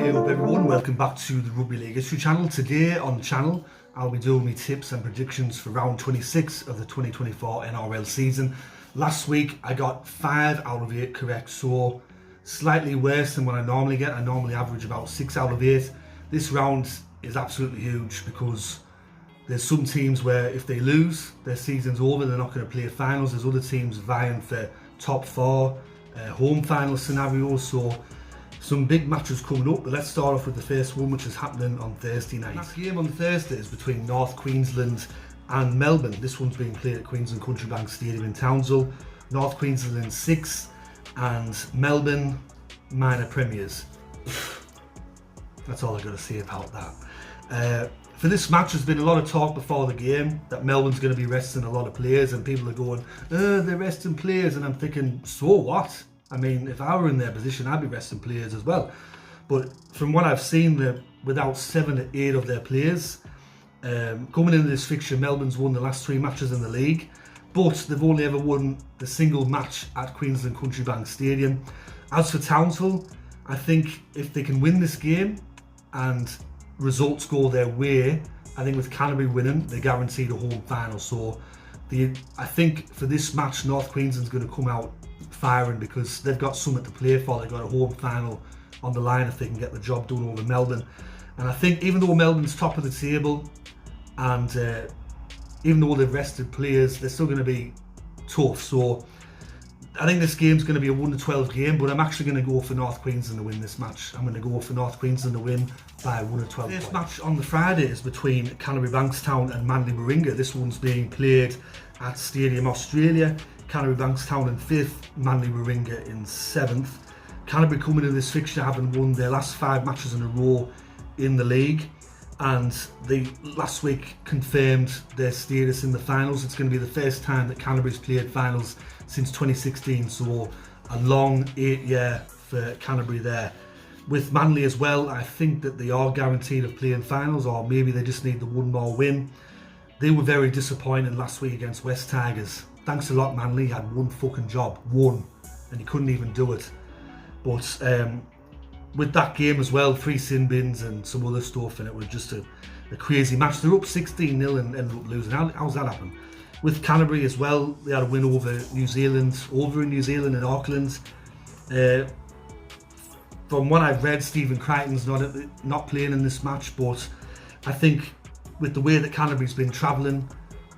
Hey up everyone, welcome back to the Rugby League History channel. Today on the channel I'll be doing my tips and predictions for round 26 of the 2024 NRL season. Last week I got 5 out of 8 correct, so slightly worse than what I normally get. I normally average about 6 out of 8. This round is absolutely huge because there's some teams where if they lose, their season's over, they're not going to play finals. There's other teams vying for top 4 home final scenarios, so some big matches coming up. But let's start off with the first one, which is happening on Thursday night. That game on Thursday is between North Queensland and Melbourne. This one's being played at Queensland Country Bank Stadium in Townsville. North Queensland 6 and Melbourne minor premiers. That's all I got to say about that. For this match, there's been a lot of talk before the game that Melbourne's going to be resting a lot of players, and people are going, they're resting players, and I'm thinking, so what? I mean, if I were in their position, I'd be resting players as well. But from what I've seen, they're without 7 or 8 of their players. Coming into this fixture, Melbourne's won the last 3 matches in the league, but they've only ever won the single match at Queensland Country Bank Stadium. As for Townsville, I think if they can win this game and results go their way, I think with Canterbury winning, they're guaranteed a home final. So I think for this match, North Queensland's going to come out firing because they've got something to play for. They've got a home final on the line if they can get the job done over Melbourne. And I think even though Melbourne's top of the table and even though they've rested players, they're still going to be tough. So I think this game's going to be a 1-12 game, but I'm actually going to go for North Queensland to win this match. I'm going to go for North Queensland to win by 1-12. This match on the Friday is between Canterbury Bankstown and Manly Warringah. This one's being played at Stadium Australia. Canterbury Bankstown in 5th, Manly Warringah in 7th. Canterbury coming into this fixture having won their last 5 matches in a row in the league, and they last week confirmed their status in the finals. It's going to be the first time that Canterbury's played finals since 2016, so a long 8-year for Canterbury there. With Manly as well, I think that they are guaranteed of playing finals, or maybe they just need the one more win. They were very disappointing last week against West Tigers. Thanks a lot, Manly had one fucking job, one, and he couldn't even do it. But with that game as well, 3 sin bins and some other stuff, and it was just a crazy match. They're up 16-0 and ended up losing. How's that happen? With Canterbury as well, they had a win over New Zealand, in Auckland. From what I've read, Stephen Crichton's not playing in this match, but I think with the way that Canterbury's been travelling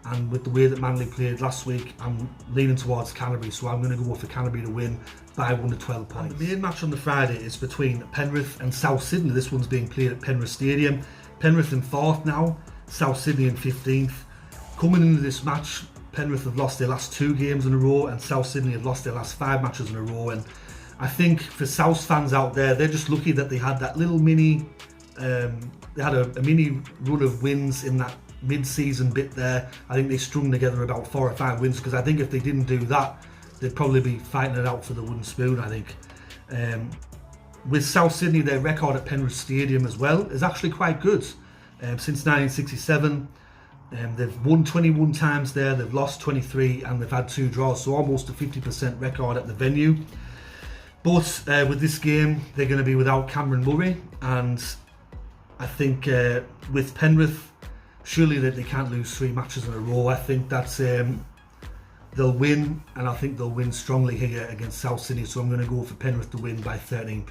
and with the way that Manly played last week, I'm leaning towards Canterbury, so I'm going to go for Canterbury to win by 1-12 points. And the main match on the Friday is between Penrith and South Sydney. This one's being played at Penrith Stadium. Penrith in 4th now, South Sydney in 15th. Coming into this match, Penrith have lost their last 2 games in a row, and South Sydney have lost their last 5 matches in a row. And I think for South fans out there, they're just lucky that they had that little mini, they had a mini run of wins in that mid-season bit there. I think they strung together about 4 or 5 wins, because I think if they didn't do that, they'd probably be fighting it out for the wooden spoon, I think. With South Sydney, their record at Penrith Stadium as well is actually quite good. Since 1967, they've won 21 times there, they've lost 23, and they've had 2 draws, so almost a 50% record at the venue. But with this game, they're going to be without Cameron Murray, and I think with Penrith, surely that they can't lose 3 matches in a row. I think that's they'll win, and I think they'll win strongly here against South Sydney, so I'm going to go for Penrith to win by 13+.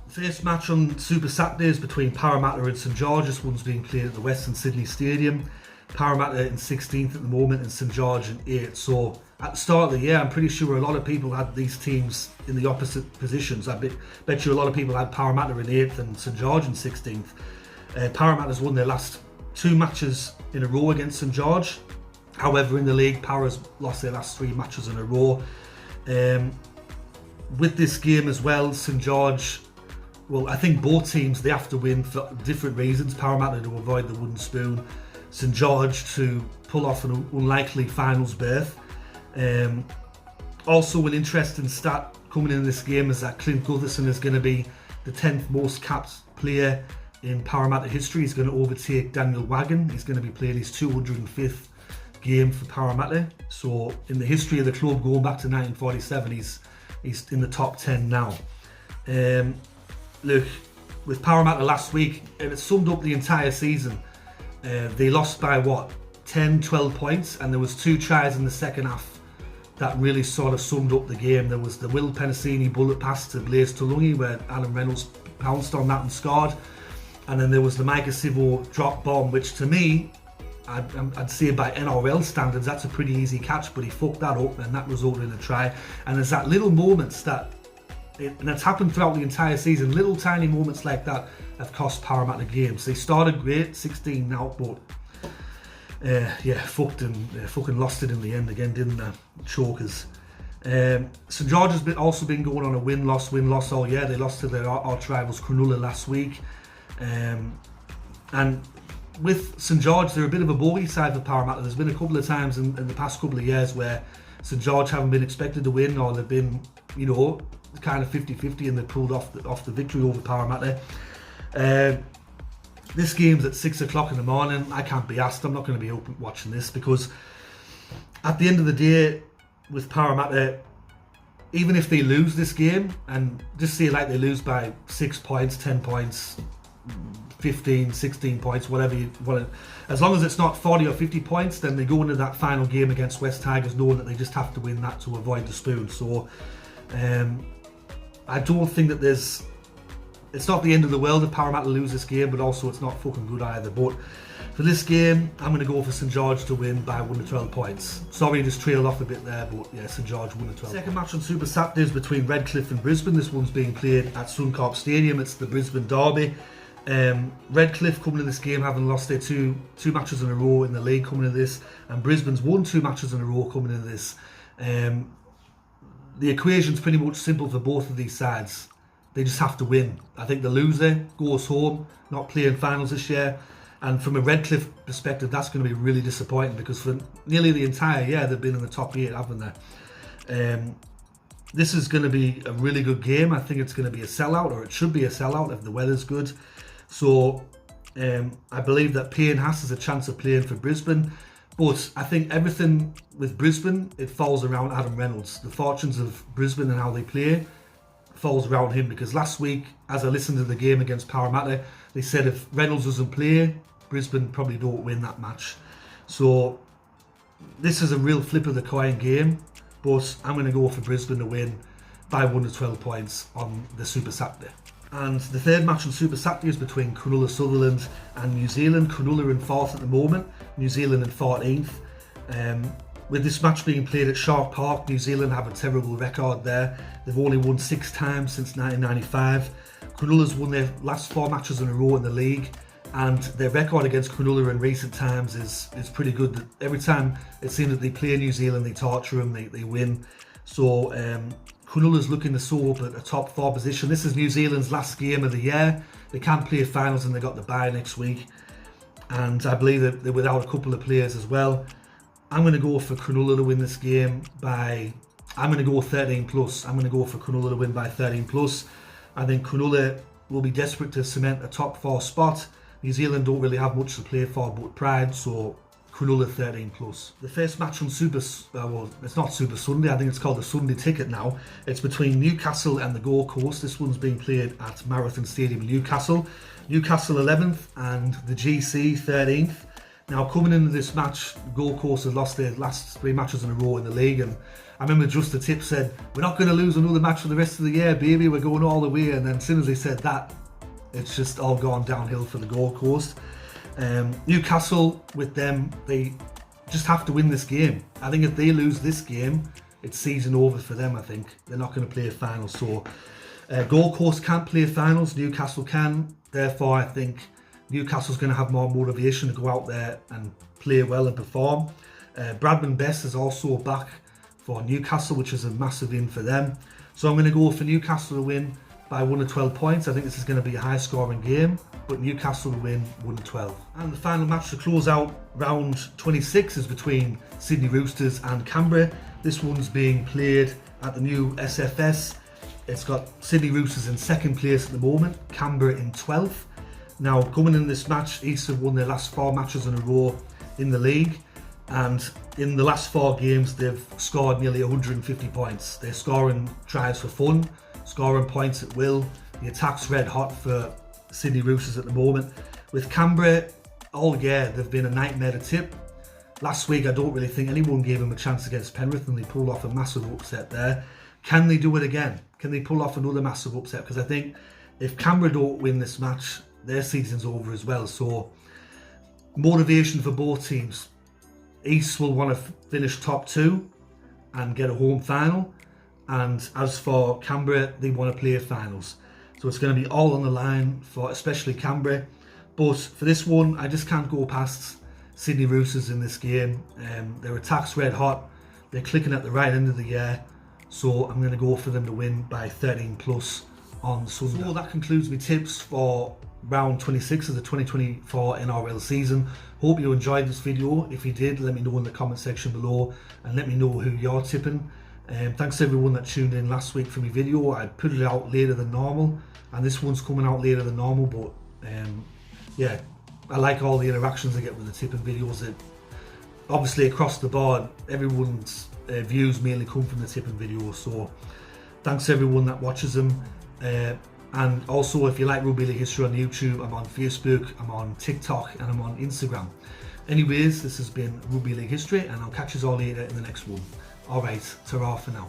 The first match on Super Saturday is between Parramatta and St George. This one's being played at the Western Sydney Stadium. Parramatta in 16th at the moment and St George in 8th. So at the start of the year, I'm pretty sure a lot of people had these teams in the opposite positions. I bet you a lot of people had Parramatta in 8th and St George in 16th. Parramatta's won their last 2 matches in a row against St George. However, in the league, Para's lost their last 3 matches in a row. With this game as well, St George, well, I think both teams, they have to win for different reasons. Parramatta to avoid the wooden spoon, St George to pull off an unlikely finals berth. Also, an interesting stat coming in this game is that Clint Gutherson is going to be the 10th most capped player in Parramatta history. He's going to overtake Daniel Wagon. He's going to be playing his 205th game for Parramatta. So in the history of the club going back to 1947, he's in the top 10 now. Look, with Parramatta last week, and it summed up the entire season. They lost by 10, 12 points, and there was 2 tries in the second half that really sort of summed up the game. There was the Will Penasini bullet pass to Blaise Tulungi where Adam Reynolds pounced on that and scored, and then there was the Micah Sivo drop bomb, which to me, I'd say by NRL standards that's a pretty easy catch, but he fucked that up and that resulted in a try. And there's that little moments that, and it's happened throughout the entire season, little tiny moments like that have cost Parramatta games. They started great, 16 now, but fucking lost it in the end again, didn't they? Chokers. St George has also been going on a win-loss all year. They lost to their arch rivals Cronulla last week. And with St George, they're a bit of a bogey side for Parramatta. There's been a couple of times in the past couple of years where St George haven't been expected to win, or they've been, kind of 50-50 and they pulled off the victory over Parramatta. This game's at 6 o'clock in the morning. I can't be asked. I'm not going to be open watching this, because at the end of the day, with Parramatta, even if they lose this game, and just say like they lose by 6 points, 10 points, 15, 16 points, whatever you want, as long as it's not 40 or 50 points, then they go into that final game against West Tigers knowing that they just have to win that to avoid the spoon. So I don't think that it's not the end of the world if Parramatta lose this game, but also it's not fucking good either. But for this game, I'm going to go for St George to win by 1 to 12 points. Sorry, just trailed off a bit there, but yeah, St George 1 to 12. Second match on Super Saturday is between Redcliffe and Brisbane. This one's being played at Suncorp Stadium. It's the Brisbane Derby. Redcliffe coming to this game having lost their two matches in a row in the league coming into this, and Brisbane's won 2 matches in a row coming into this. The equation's pretty much simple for both of these sides. They just have to win. I think the loser goes home, not playing finals this year. And from a Redcliffe perspective, that's going to be really disappointing, because for nearly the entire year they've been in the top 8, haven't they? This is going to be a really good game. I think it's going to be a sellout, or it should be a sellout if the weather's good. So I believe that Payne Haas has a chance of playing for Brisbane. But I think everything with Brisbane, it falls around Adam Reynolds. The fortunes of Brisbane and how they play falls around him, because last week, as I listened to the game against Parramatta, they said if Reynolds doesn't play, Brisbane probably don't win that match. So this is a real flip of the coin game, but I'm going to go for Brisbane to win by 1 to 12 points on the Super Saturday. And the third match on Super Saturday is between Cronulla Sutherland and New Zealand. Cronulla in 4th at the moment, New Zealand in 14th. With this match being played at Shark Park, New Zealand have a terrible record there. They've only won 6 times since 1995. Cronulla's won their last 4 matches in a row in the league, and their record against Cronulla in recent times is pretty good. Every time it seems that they play New Zealand, they torture them, they win. So Cronulla's looking to sew up a top 4 position. This is New Zealand's last game of the year. They can't play finals and they got the bye next week. And I believe that they're without a couple of players as well. I'm going to go for Cronulla to win this game I'm going to go 13 plus. I'm going to go for Cronulla to win by 13 plus. I think Cronulla will be desperate to cement a top 4 spot. New Zealand don't really have much to play for but pride, so Cronulla 13 plus. The first match on it's not Super Sunday, I think it's called the Sunday Ticket now. It's between Newcastle and the Gold Coast. This one's being played at Marathon Stadium in Newcastle. Newcastle 11th and the GC 13th. Now, coming into this match, Gold Coast have lost their last 3 matches in a row in the league, and I remember just the tip said, we're not going to lose another match for the rest of the year, baby, we're going all the way. And then as soon as they said that, it's just all gone downhill for the Gold Coast. Newcastle, with them, they just have to win this game. I think if they lose this game, it's season over for them. I think they're not going to play a final. So Gold Coast can't play finals, Newcastle can. Therefore, I think Newcastle's going to have more motivation to go out there and play well and perform. Bradman Best is also back for Newcastle, which is a massive in for them. So I'm going to go for Newcastle to win by 1 to 12 points. I think this is going to be a high scoring game, but Newcastle will win 1 to 12. And the final match to close out round 26 is between Sydney Roosters and Canberra. This one's being played at the new SFS. It's got Sydney Roosters in 2nd place at the moment, Canberra in 12th. Now, coming in this match, East have won their last 4 matches in a row in the league, and in the last 4 games they've scored nearly 150 points. They're scoring tries for fun, scoring points at will. The attack's red hot for Sydney Roosters at the moment. With Canberra, all year they've been a nightmare to tip. Last week I don't really think anyone gave them a chance against Penrith, and they pulled off a massive upset there. Can they do it again? Can they pull off another massive upset? Because I think if Canberra don't win this match, their season's over as well. So motivation for both teams. East will want to finish top 2 and get a home final, and as for Canberra, they want to play finals. So it's going to be all on the line for especially Canberra. But for this one, I just can't go past Sydney Roosters in this game. Their attack's red hot. They're clicking at the right end of the year. So I'm going to go for them to win by 13 plus on Sunday. So that concludes my tips for round 26 of the 2024 NRL season. Hope you enjoyed this video. If you did, let me know in the comment section below and let me know who you're tipping. Thanks to everyone that tuned in last week for my video. I put it out later than normal, and this one's coming out later than normal, but yeah, I like all the interactions I get with the tipping videos. That obviously across the board, everyone's views mainly come from the tipping videos, so thanks to everyone that watches them. And also, if you like Rugby League History on YouTube, I'm on Facebook, I'm on TikTok, and I'm on Instagram. Anyways, this has been Rugby League History, and I'll catch you all later in the next one. Alright, ta-ra for now.